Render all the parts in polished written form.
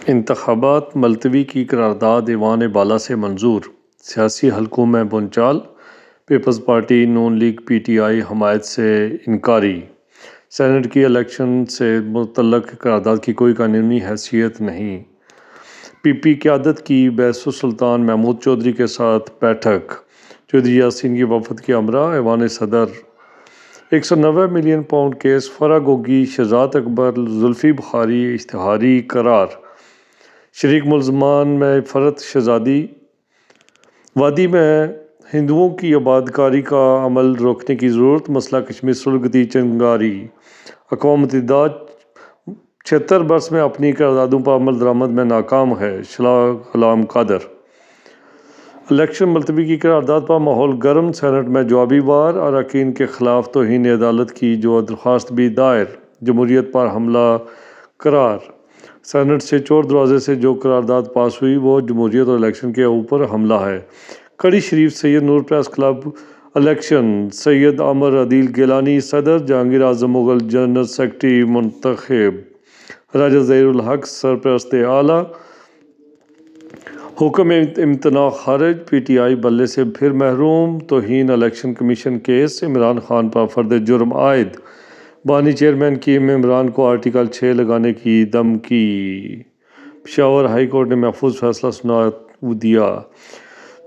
انتخابات ملتوی کی قرارداد ایوان بالا سے منظور، سیاسی حلقوں میں بھونچال، Peoples Party Noon League P T I حمایت سے انکاری۔ سینیٹ کی الیکشن سے متعلق قرارداد کی کوئی قانونی حیثیت نہیں۔ پی پی قیادت کی بیس السلطان محمود چودھری کے ساتھ بیٹھک، چودھری یاسین کی وفد کے ہمراہ ایوان صدر۔ 190 ملین پاؤنڈ کیس فراگوگی شہزاد اکبر زلفی بخاری اشتہاری قرار۔ شریک ملزمان میں فرحت شہزادی۔ وادی میں ہندوؤں کی آباد کاری کا عمل روکنے کی ضرورت، مسئلہ کشمیر سلگتی چنگاری۔ اقوام متحدہ 76 برس میں اپنی قراردادوں پر عمل درآمد میں ناکام ہے، شاہ غلام قادر۔ الیکشن ملتوی کی قرارداد پر ماحول گرم، سینیٹ میں جوابی وار، اراکین کے خلاف توہین عدالت کی جو درخواست بھی دائر، جمہوریت پر حملہ قرار۔ سینیٹ سے چور دروازے سے جو قرارداد پاس ہوئی وہ جمہوریت اور الیکشن کے اوپر حملہ ہے۔ کڑی شریف سید نور پریس کلب الیکشن، سید عامر عدیل گیلانی صدر، جہانگیر اعظم مغل جنرل سیکرٹری منتخب، راجہ ظہیر الحق سرپرست اعلیٰ۔ حکم امتناع خارج، پی ٹی آئی بلے سے پھر محروم، توہین election commission case, Imran Khan پر فرد جرم عائد، بانی چیئرمین کی عمران کو آرٹیکل 6 لگانے کی دھمکی۔ پشاور ہائی کورٹ نے محفوظ فیصلہ سنا دیا۔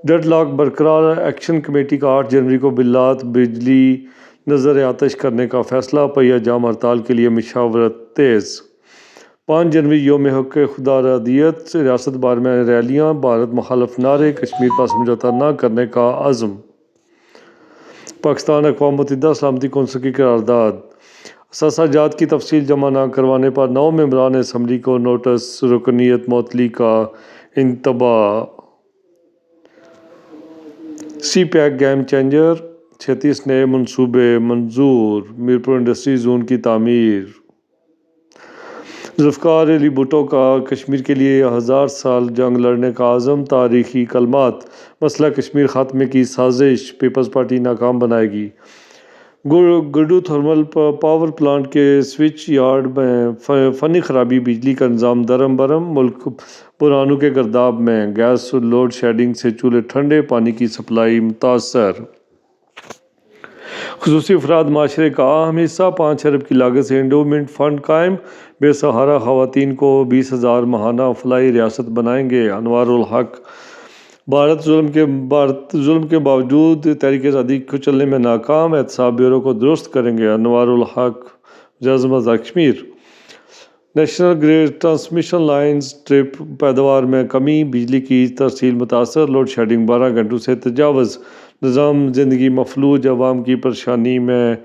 ڈیڈ لاک برقرار، ایکشن کمیٹی کا 8 جنوری کو بلات بجلی نظر آتش کرنے کا فیصلہ، پہیہ جام ہڑتال کے لیے مشاورت تیز۔ 5 جنوری یوم حق خودارادیت، ریاست بھر میں ریلیاں، بھارت مخالف نعرے، کشمیر پر سمجھوتہ نہ کرنے کا عزم۔ پاکستان اقوام متحدہ سلامتی کونسل کی قرارداد، اثاثہ جات کی تفصیل جمع نہ کروانے پر 9 ممبران اسمبلی کو نوٹس رکنیت معطلی کا انتباہ۔ سی پیک گیم چینجر، 36 نئے منصوبے منظور، میرپور انڈسٹری زون کی تعمیر۔ ذوالفقار علی بھٹو کا کشمیر کے لیے 1000 سال جنگ لڑنے کا عزم، تاریخی کلمات، مسئلہ کشمیر خاتمے کی سازش، پیپلز پارٹی ناکام بنائے گی۔ گڈو تھرمل پاور پلانٹ کے سوئچ یارڈ میں فنی خرابی، بجلی کا نظام درم برم، ملک بحرانوں کے گرداب میں، گیس لوڈ شیڈنگ سے چولہے ٹھنڈے، پانی کی سپلائی متاثر۔ خصوصی افراد معاشرے کا اہم حصہ، 5 ارب کی لاگت سے انڈومنٹ فنڈ قائم، بے سہارا خواتین کو 20,000 ماہانہ فلاحی ریاست بنائیں گے۔ انوار الحق۔ بھارت ظلم کے باوجود تحریک آزادی کچلنے میں ناکام، احتساب بیورو کو درست کریں گے۔ انوار الحق، وزیراعظم Kashmir. National grid transmission lines trip, پیداوار میں کمی، بجلی کی ترسیل متاثر، لوڈ شیڈنگ 12 گھنٹوں سے تجاوز، نظام زندگی مفلوج، عوام کی پریشانی میں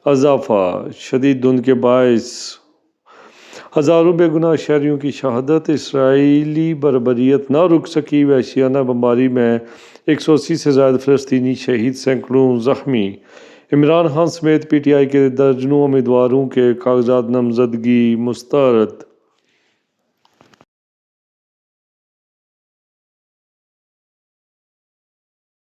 اضافہ، شدید دھند کے باعث ہزاروں بے گناہ شہریوں کی شہادت، اسرائیلی بربریت نہ رک سکی، وحشیانہ بمباری میں 180 سے زائد فلسطینی شہید، سینکڑوں زخمی۔ عمران خان سمیت پی ٹی آئی کے درجنوں امیدواروں کے کاغذات نامزدگی مسترد۔